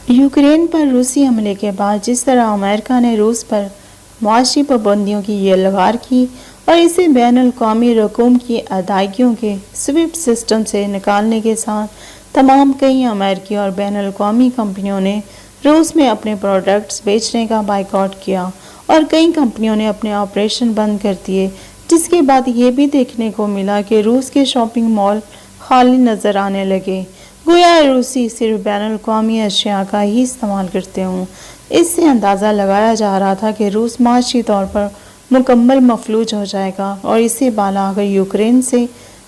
Ukraine पर रूसी हमले के बाद जिस तरह अमेरिका ने रूस पर मुआशी पाबंदियों की ये लगार की और इसे बैनुल-अक़वामी रकूम की अदायगियों के स्विफ्ट सिस्टम से निकालने के साथ तमाम कई अमेरिकी और बैनुल-अक़वामी कंपनियों ने रूस में अपने प्रोडक्ट्स बेचने का बाइकआउट किया और कई कंपनियों ने अपने ऑपरेशन बंद कर दिए, जिसके बाद ये भी देखने को मिला कि रूस के शॉपिंग मॉल खाली नज़र आने लगे, गोया रूसी सिर्फ बैनुल-अक़वामी अशिया का ही इस्तेमाल करते हों। इससे अंदाज़ा लगाया जा रहा था कि रूस माशी तौर पर मुकम्मल मफलूज हो जाएगा और इसे बाला अगर यूक्रेन से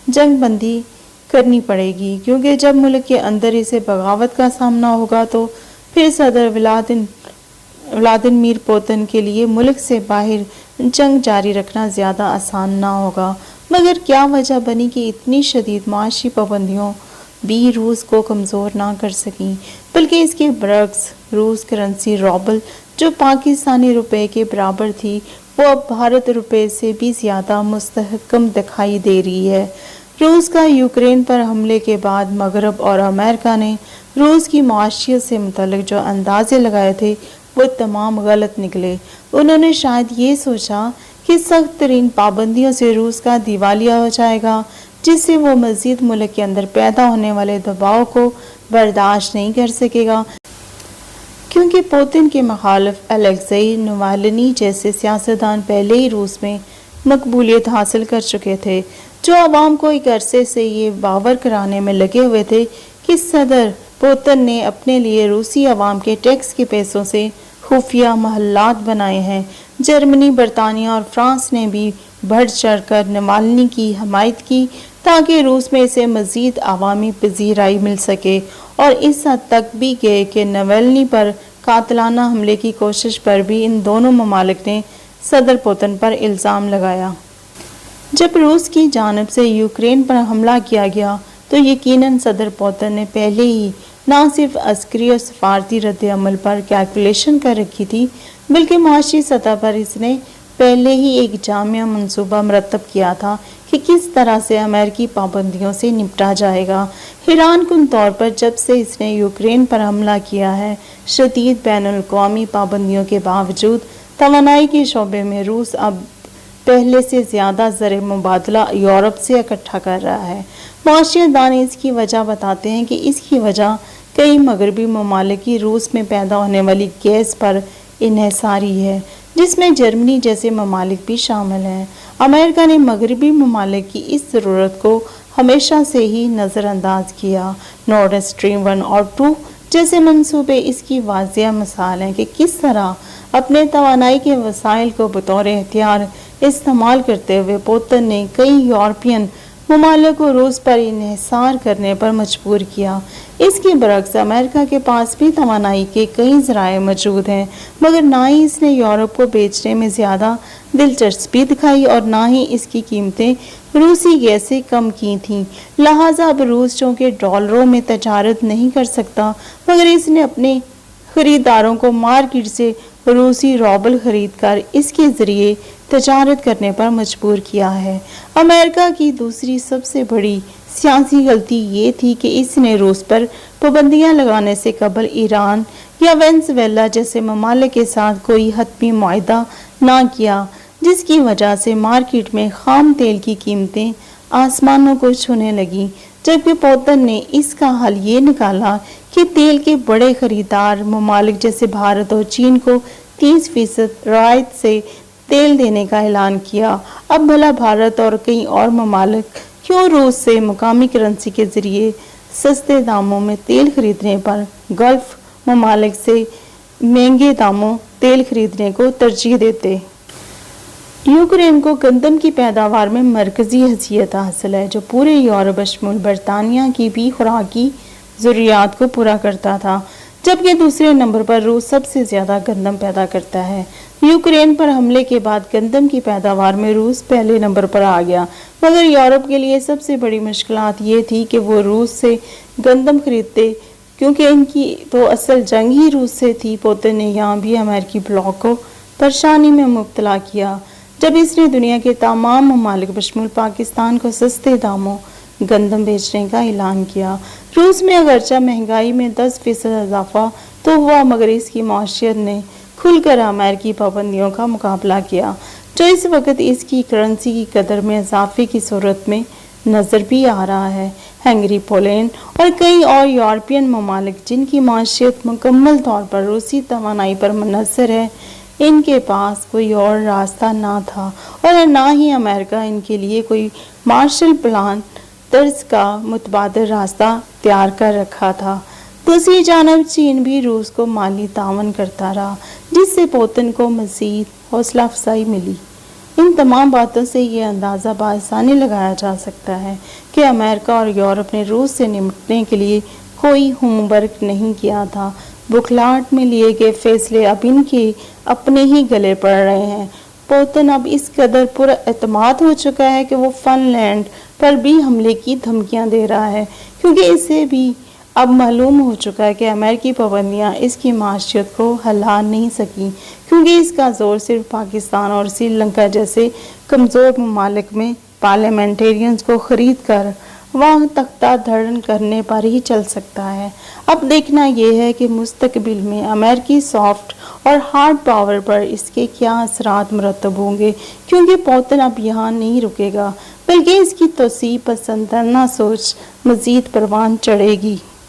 जंग बंदी करनी पड़ेगी, क्योंकि जब मुल्क के अंदर इसे बगावत का सामना होगा तो फिर सदर व्लादिमीर पुतिन के लिए मुल्क से बाहर जंग जारी रखना ज़्यादा आसान ना होगा। मगर क्या वजह बनी कि इतनी शदीद माशी पाबंदियों भी रूस को कमज़ोर ना कर सकीं, बल्कि इसके बरक्स रूस करेंसी रूबल जो पाकिस्तानी रुपए के बराबर थी वो अब भारत रुपए से भी ज़्यादा मुस्तहकम दिखाई दे रही है। रूस का यूक्रेन पर हमले के बाद मगरब और अमेरिका ने रूस की मुआशियत से मुतल्लिक जो अंदाजे लगाए थे वो तमाम गलत निकले। उन्होंने शायद ये सोचा कि सख्त तरीन पाबंदियों से रूस का दिवालिया हो जाएगा, जिससे वो मज़ीद मुल्क के अंदर पैदा होने वाले दबाव को बर्दाश्त नहीं कर सकेगा, क्योंकि पुतिन के मुखालिफ अलेक्सेई नवाल्नी जैसे सियासतदान पहले ही रूस में मकबूलियत हासिल कर चुके थे, जो आवाम को एक अरसे से ये बावर कराने में लगे हुए थे कि सदर पुतिन ने अपने लिए रूसी आवाम के टैक्स के पैसों से खुफिया महल्लात बनाए हैं। जर्मनी, बरतानिया और फ्रांस ने भी बढ़ चढ़ कर नवाल्नी की हमायत की ताकि रूस में इसे मज़ीद अवामी पजीराई मिल सके, और इस हद तक भी गए कि नवाल्नी पर कातलाना हमले की कोशिश पर भी इन दोनों ममालिक ने सदर पुतिन पर इल्ज़ाम लगाया। जब रूस की जानिब से यूक्रेन पर हमला किया गया तो यकीनन सदर पुतिन ने पहले ही ना सिर्फ अस्करी और सफारती रद्द अमल पर कैलकुलेशन कर रखी थी, बल्कि मुआशी सतह पर इसने पहले ही एक जामिया मंसूबा मरतब किया था कि किस तरह से अमेरिकी पाबंदियों से निपटा जाएगा। हैरान कुन तौर पर जब से इसने यूक्रेन पर हमला किया है, शदीद बैनुल-अक़वामी पाबंदियों के बावजूद तवानाई के शोबे में रूस अब पहले से ज़्यादा ज़र मुबादला यूरोप से इकट्ठा कर रहा है। मुआशियत दान इसकी वजह बताते हैं कि इसकी वजह कई मगरबी ममालिक की रूस में पैदा होने वाली गैस पर इन्हिसारी है, जिसमें जर्मनी जैसे ममालिक भी शामिल हैं। अमेरिका ने मगरबी ममालिक की इस ज़रूरत को हमेशा से ही नज़रअंदाज किया। नॉर्ड स्ट्रीम 1 और 2 जैसे मंसूबे इसकी वाज़िया मिसाल हैं कि किस तरह अपने तवानाई के वसाइल को बतौर एहतियार इस्तेमाल करते हुए पुतिन ने कई यूरोपियन ममालिक को रूस पर इन्हिसार करने पर मजबूर किया। इसके बरक्स अमेरिका के पास भी तवानाई के कई ज़राए मौजूद हैं, मगर ना ही इसने यूरोप को बेचने में ज़्यादा दिलचस्पी दिखाई और ना ही इसकी कीमतें रूसी गैस से कम की थीं। लिहाजा अब रूस चूँकि डॉलरों में तजारत नहीं कर सकता, मगर इसने अपने ख़रीदारों को मार्केट से रूसी रूबल खरीद कर इसके ज़रिए तजारत करने पर मजबूर किया है। अमेरिका की दूसरी सबसे बड़ी सियासी गलती ये थी कि इसने रूस पर पाबंदियां लगाने से कबल ईरान या वेनेज़ुएला जैसे ममालिक के साथ कोई हतमी मुआहदा ना किया, जिसकी वजह से मार्केट में खाम तेल की कीमतें आसमानों को छूने लगीं। जबकि पुतिन ने इसका हल ये निकाला कि तेल के बड़े खरीदार ममालिक जैसे भारत और चीन को 30% रियायत से तेल देने का ऐलान किया। अब भला भारत और कई और ममालिक क्यों रूस से मुकामी करेंसी के ज़रिए सस्ते दामों में तेल खरीदने पर गल्फ ममालिक से महंगे दामों तेल खरीदने को तरजीह देते। यूक्रेन को गंदम की पैदावार में मरकज़ी हैसियत हासिल है, जो पूरे यूरोप बशमूल बरतानिया की भी खुराकी ज़रूरियात को पूरा करता था, जबकि दूसरे नंबर पर रूस सबसे ज़्यादा गंदम पैदा करता है। यूक्रेन पर हमले के बाद गंदम की पैदावार में रूस पहले नंबर पर आ गया, मगर यूरोप के लिए सबसे बड़ी मुश्किलात ये थी कि वो रूस से गंदम खरीदते, क्योंकि इनकी तो असल जंग ही रूस से थी। पुतिन ने यहाँ भी अमेरिकी ब्लॉक को परेशानी में मुब्तला किया जब इसने दुनिया के तमाम ममालिक बशमूल पाकिस्तान को सस्ते दामों गंदम बेचने का ऐलान किया। रूस में अगरचा महंगाई में 10% इजाफा तो हुआ, मगर इसकी मौशियत ने खुलकर अमेरिकी पाबंदियों का मुकाबला किया, जो इस वक्त इसकी करेंसी की कदर में इजाफे की सूरत में नज़र भी आ रहा है। हंगरी, पोलैंड और कई और यूरोपियन ममालिक जिनकी माशियत मुकम्मल तौर पर रूसी तवानाई पर मुनहसर है, इनके पास कोई और रास्ता ना था और ना ही अमेरिका इनके लिए कोई मार्शल प्लान तर्ज का मुतबादिल रास्ता तैयार कर रखा था। दूसरी जानब चीन भी रूस को माली तावन करता रहा, जिससे पुतिन को मज़ीद हौसला अफजाई मिली। इन तमाम बातों से ये अंदाज़ा बआसानी लगाया जा सकता है कि अमेरिका और यूरोप ने रूस से निपटने के लिए कोई होमवर्क नहीं किया था। बुखलाहट में लिए गए फैसले अब इनके अपने ही गले पड़ रहे हैं। पुतिन अब इस कदर पुरएतमाद हो चुका है कि वो फिनलैंड पर भी हमले की धमकियां दे रहा है, क्योंकि इसे भी अब मालूम हो चुका है कि अमेरिकी पाबंदियां इसकी माशियत को हिला नहीं सकी, क्योंकि इसका जोर सिर्फ पाकिस्तान और श्रीलंका जैसे कमज़ोर ममालिक में पार्लियामेंटेरियंस को ख़रीद कर वहाँ तख्ता धड़न करने पर ही चल सकता है। अब देखना यह है कि मुस्तकबिल में अमेरिकी सॉफ्ट और हार्ड पावर पर इसके क्या असरात मुरतब होंगे, क्योंकि पुतिन अब यहाँ नहीं रुकेगा, बल्कि इसकी तोसी पसंदना सोच मज़ीद परवान चढ़ेगी।